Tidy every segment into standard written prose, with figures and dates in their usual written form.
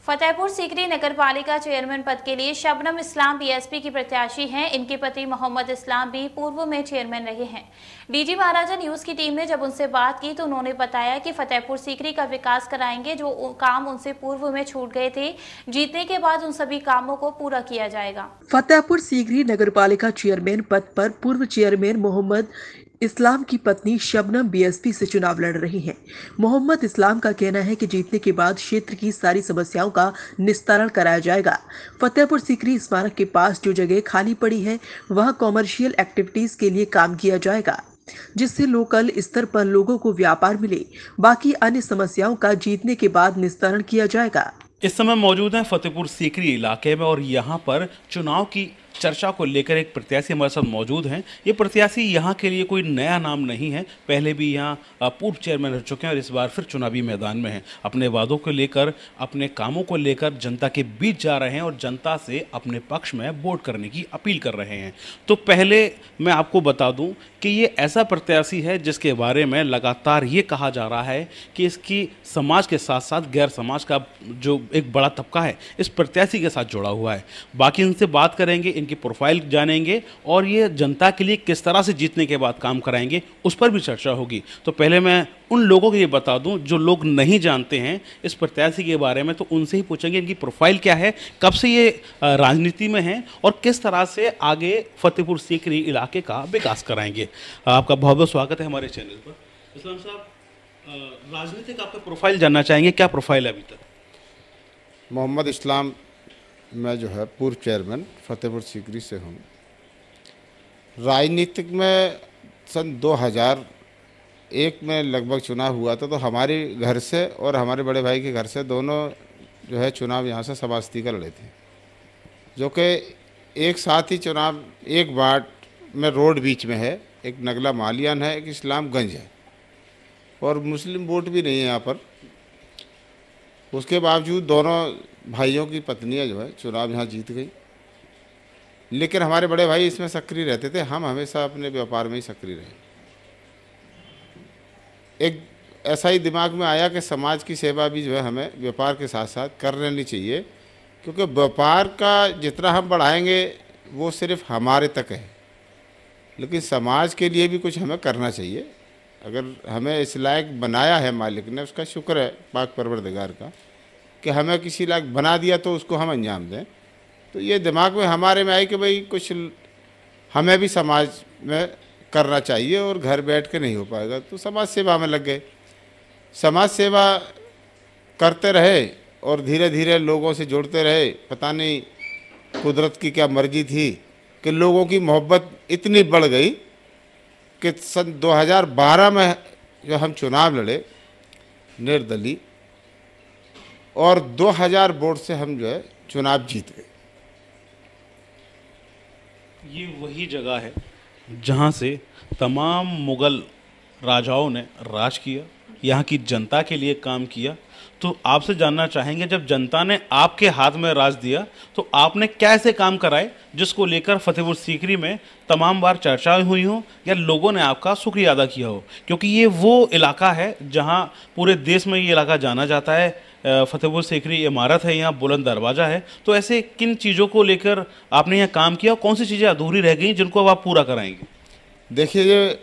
फतेहपुर सीकरी नगरपालिका चेयरमैन पद के लिए शबनम इस्लाम बीएसपी की प्रत्याशी हैं। इनके पति मोहम्मद इस्लाम भी पूर्व में चेयरमैन रहे हैं। डीजी महाराजा न्यूज की टीम ने जब उनसे बात की तो उन्होंने बताया कि फतेहपुर सीकरी का विकास कराएंगे। जो काम उनसे पूर्व में छूट गए थे, जीतने के बाद उन सभी कामों को पूरा किया जाएगा। फतेहपुर सीकरी नगरपालिका चेयरमैन पद पर पूर्व चेयरमैन मोहम्मद इस्लाम की पत्नी शबनम बीएसपी से चुनाव लड़ रही हैं। मोहम्मद इस्लाम का कहना है कि जीतने के बाद क्षेत्र की सारी समस्याओं का निस्तारण कराया जाएगा। फतेहपुर सीकरी स्मारक के पास जो जगह खाली पड़ी है वहां कॉमर्शियल एक्टिविटीज के लिए काम किया जाएगा, जिससे लोकल स्तर पर लोगों को व्यापार मिले। बाकी अन्य समस्याओं का जीतने के बाद निस्तारण किया जाएगा। इस समय मौजूद हैं फतेहपुर सीकरी इलाके में और यहाँ पर चुनाव की चर्चा को लेकर एक प्रत्याशी हमारे साथ मौजूद हैं। ये प्रत्याशी यहाँ के लिए कोई नया नाम नहीं है, पहले भी यहाँ पूर्व चेयरमैन रह चुके हैं और इस बार फिर चुनावी मैदान में हैं। अपने वादों को लेकर, अपने कामों को लेकर जनता के बीच जा रहे हैं और जनता से अपने पक्ष में वोट करने की अपील कर रहे हैं। तो पहले मैं आपको बता दूं कि ये ऐसा प्रत्याशी है जिसके बारे में लगातार ये कहा जा रहा है कि इसकी समाज के साथ साथ गैर समाज का जो एक बड़ा तबका है इस प्रत्याशी के साथ जुड़ा हुआ है। बाकी इनसे बात करेंगे, इनकी प्रोफाइल जानेंगे और ये जनता के लिए किस तरह से जीतने के बाद काम कराएंगे उस पर भी चर्चा होगी। तो पहले मैं उन लोगों को ये बता दूं जो लोग नहीं जानते हैं इस प्रत्याशी के बारे में, तो उनसे ही पूछेंगे इनकी प्रोफाइल क्या है, कब से ये राजनीति में हैं और किस तरह से आगे फतेहपुर सीकरी इलाके का विकास कराएंगे। आपका बहुत बहुत स्वागत है हमारे चैनल पर। इस्लाम साहब, राजनीतिक आपका प्रोफाइल जानना चाहेंगे, क्या प्रोफाइल है अभी तक? मोहम्मद इस्लाम, मैं जो है पूर्व चेयरमैन फतेहपुर सीकरी से हूँ। राजनीतिक में सन 2001 में लगभग चुनाव हुआ था, तो हमारे घर से और हमारे बड़े भाई के घर से दोनों जो है चुनाव यहाँ से सभासदी का लड़े थे, जो कि एक साथ ही चुनाव एक वार्ड में रोड बीच में है, एक नगला मालियान है, एक इस्लामगंज है और मुस्लिम वोट भी नहीं है यहाँ पर। उसके बावजूद दोनों भाइयों की पत्नियां जो है चुनाव यहाँ जीत गई, लेकिन हमारे बड़े भाई इसमें सक्रिय रहते थे, हम हमेशा अपने व्यापार में ही सक्रिय रहे। एक ऐसा ही दिमाग में आया कि समाज की सेवा भी जो है हमें व्यापार के साथ साथ कर लेनी चाहिए, क्योंकि व्यापार का जितना हम बढ़ाएंगे वो सिर्फ हमारे तक है, लेकिन समाज के लिए भी कुछ हमें करना चाहिए। अगर हमें इस लायक बनाया है मालिक ने, उसका शुक्र है पाक परवरदिगार का कि हमें किसी लायक बना दिया तो उसको हम अंजाम दें। तो ये दिमाग में हमारे में आई कि भाई कुछ हमें भी समाज में करना चाहिए और घर बैठ के नहीं हो पाएगा, तो समाज सेवा में लग गए। समाज सेवा करते रहे और धीरे धीरे लोगों से जुड़ते रहे। पता नहीं कुदरत की क्या मर्जी थी कि लोगों की मोहब्बत इतनी बढ़ गई कि सन 2012 में जो हम चुनाव लड़े निर्दलीय, और 2000 वोट से हम जो है चुनाव जीत गए। ये वही जगह है जहाँ से तमाम मुग़ल राजाओं ने राज किया, यहाँ की जनता के लिए काम किया। तो आपसे जानना चाहेंगे, जब जनता ने आपके हाथ में राज दिया तो आपने क्या ऐसे काम कराए जिसको लेकर फतेहपुर सीकरी में तमाम बार चर्चाएं हुई हों या लोगों ने आपका शुक्रिया अदा किया हो? क्योंकि ये वो इलाका है जहां पूरे देश में ये इलाका जाना जाता है। फतेहपुर सीकरी इमारत है, यहाँ बुलंद दरवाज़ा है। तो ऐसे किन चीज़ों को लेकर आपने यहाँ काम किया और कौन सी चीज़ें अधूरी रह गई जिनको अब आप पूरा कराएंगे? देखिए, ये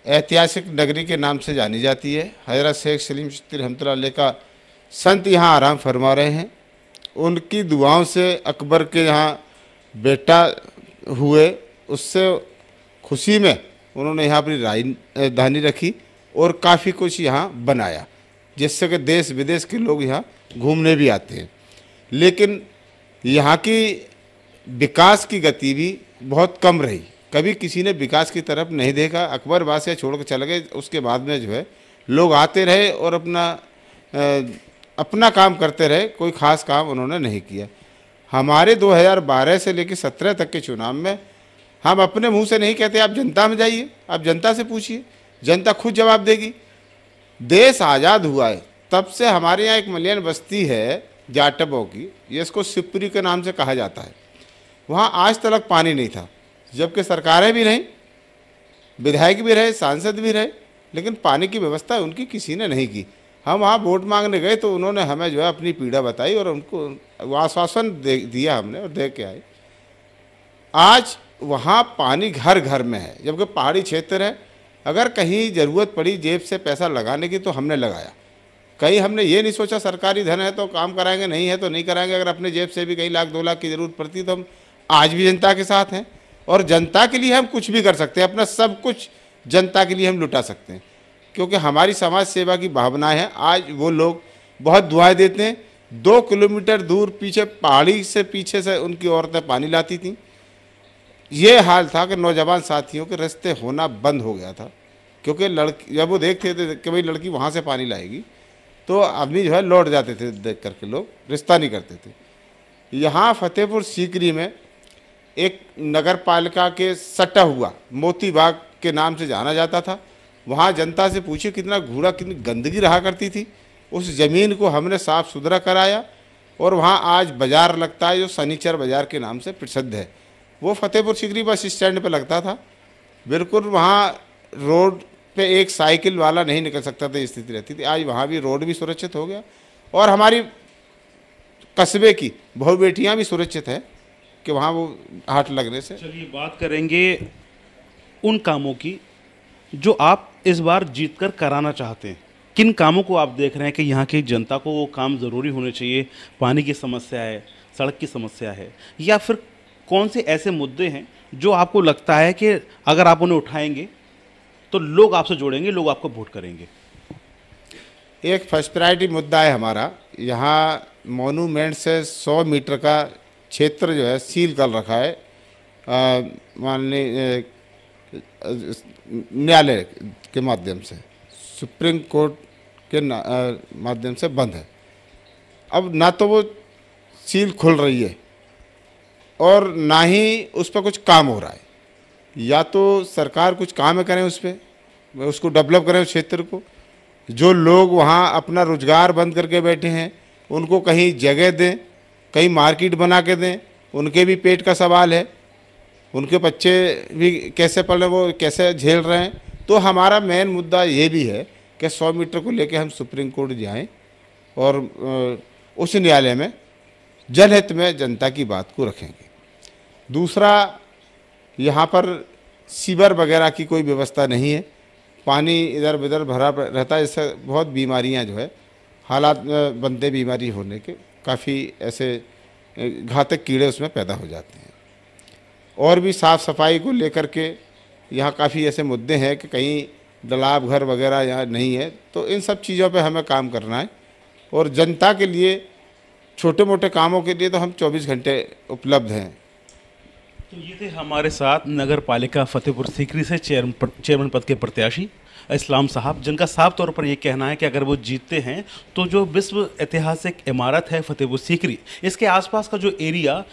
ऐतिहासिक नगरी के नाम से जानी जाती है। हज़रत शेख सलीम चिश्ती रहमतुल्लाह अलैह का संत यहाँ आराम फरमा रहे हैं। उनकी दुआओं से अकबर के यहाँ बेटा हुए, उससे खुशी में उन्होंने यहाँ अपनी राजधानी रखी और काफ़ी कुछ यहाँ बनाया, जिससे कि देश विदेश के लोग यहाँ घूमने भी आते हैं। लेकिन यहाँ की विकास की गति भी बहुत कम रही, कभी किसी ने विकास की तरफ नहीं देखा। अकबर बादशाह छोड़ कर चले गए, उसके बाद में जो है लोग आते रहे और अपना काम करते रहे, कोई ख़ास काम उन्होंने नहीं किया। हमारे 2012 से लेकर 17 तक के चुनाव में हम अपने मुंह से नहीं कहते, आप जनता में जाइए, आप जनता से पूछिए, जनता खुद जवाब देगी। देश आज़ाद हुआ है तब से हमारे यहाँ एक मलियन बस्ती है जाटबों की, ये इसको सिपरी के नाम से कहा जाता है। वहाँ आज तक पानी नहीं था, जबकि सरकारें भी रहीं, विधायक भी रहे, सांसद भी रहे, लेकिन पानी की व्यवस्था उनकी किसी ने नहीं की। हम वहाँ वोट मांगने गए तो उन्होंने हमें जो है अपनी पीड़ा बताई और उनको वो आश्वासन दिया हमने और दे के आए। आज वहाँ पानी घर घर में है, जबकि पहाड़ी क्षेत्र है। अगर कहीं ज़रूरत पड़ी जेब से पैसा लगाने की तो हमने लगाया। कहीं हमने ये नहीं सोचा सरकारी धन है तो काम कराएंगे, नहीं है तो नहीं कराएंगे। अगर अपने जेब से भी कहीं लाख 2 लाख की ज़रूरत पड़ती तो हम आज भी जनता के साथ हैं और जनता के लिए हम कुछ भी कर सकते हैं। अपना सब कुछ जनता के लिए हम लुटा सकते हैं, क्योंकि हमारी समाज सेवा की भावनाएं हैं। आज वो लोग बहुत दुआएं देते हैं। 2 किलोमीटर दूर पीछे पहाड़ी से पीछे से उनकी औरतें पानी लाती थीं। ये हाल था कि नौजवान साथियों के रास्ते होना बंद हो गया था, क्योंकि लड़की जब वो देखते थे कि भाई लड़की वहाँ से पानी लाएगी तो आदमी जो है लौट जाते थे, देख करके लोग रिश्ता नहीं करते थे। यहाँ फतेहपुर सीकरी में एक नगर पालिका के सटा हुआ मोती बाग के नाम से जाना जाता था। वहाँ जनता से पूछे कितना कूड़ा कितनी गंदगी रहा करती थी। उस ज़मीन को हमने साफ़ सुथरा कराया और वहाँ आज बाज़ार लगता है जो सनीचर बाज़ार के नाम से प्रसिद्ध है। वो फतेहपुर सीकरी बस स्टैंड पे लगता था। बिल्कुल वहाँ रोड पे एक साइकिल वाला नहीं निकल सकता था, स्थिति रहती थी। आज वहाँ भी रोड भी सुरक्षित हो गया और हमारी कस्बे की बहु बेटियाँ भी सुरक्षित है कि वहाँ वो हाट लगने से। चलिए बात करेंगे उन कामों की जो आप इस बार जीतकर कराना चाहते हैं। किन कामों को आप देख रहे हैं कि यहाँ की जनता को वो काम ज़रूरी होने चाहिए? पानी की समस्या है, सड़क की समस्या है, या फिर कौन से ऐसे मुद्दे हैं जो आपको लगता है कि अगर आप उन्हें उठाएंगे तो लोग आपसे जुड़ेंगे, लोग आपको वोट करेंगे? एक फर्स्ट प्रायोरिटी मुद्दा है हमारा। यहाँ मोनूमेंट से 100 मीटर का क्षेत्र जो है सील कर रखा है। माननीय न्यायालय के माध्यम से, सुप्रीम कोर्ट के माध्यम से बंद है। अब ना तो वो सील खुल रही है और ना ही उस पर कुछ काम हो रहा है। या तो सरकार कुछ काम करें उस पर, उसको डेवलप करें उस क्षेत्र को। जो लोग वहाँ अपना रोजगार बंद करके बैठे हैं उनको कहीं जगह दें, कहीं मार्केट बना के दें। उनके भी पेट का सवाल है, उनके बच्चे भी कैसे पढ़ रहे, वो कैसे झेल रहे हैं। तो हमारा मेन मुद्दा ये भी है कि 100 मीटर को लेकर हम सुप्रीम कोर्ट जाएं और उस न्यायालय में जनहित में जनता की बात को रखेंगे। दूसरा, यहाँ पर सीवर वगैरह की कोई व्यवस्था नहीं है। पानी इधर उधर भरा रहता है, इससे बहुत बीमारियाँ जो है हालात बनते, बीमारी होने के काफ़ी ऐसे घातक कीड़े उसमें पैदा हो जाते हैं। और भी साफ़ सफाई को लेकर के यहाँ काफ़ी ऐसे मुद्दे हैं कि कहीं तालाब घर वगैरह यहाँ नहीं है। तो इन सब चीज़ों पे हमें काम करना है और जनता के लिए छोटे मोटे कामों के लिए तो हम 24 घंटे उपलब्ध हैं। तो ये थे हमारे साथ नगर पालिका फतेहपुर सीकरी से चेयरमैन पद के प्रत्याशी इस्लाम साहब, जिनका साफ तौर पर ये कहना है कि अगर वो जीतते हैं तो जो विश्व ऐतिहासिक इमारत है फतेहपुर सीकरी, इसके आसपास का जो एरिया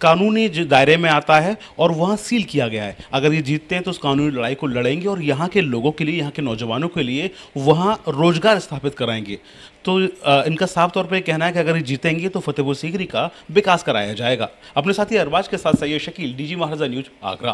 कानूनी दायरे में आता है और वहाँ सील किया गया है। अगर ये जीतते हैं तो उस कानूनी लड़ाई को लड़ेंगे और यहाँ के लोगों के लिए, यहाँ के नौजवानों के लिए वहाँ रोजगार स्थापित कराएंगे। तो इनका साफ तौर पर कहना है कि अगर ये जीतेंगे तो फतेहपुर सीकरी का विकास कराया जाएगा। अपने साथी अरबाज के साथ सैयद शकील, डीजी महाराजा न्यूज़, आगरा।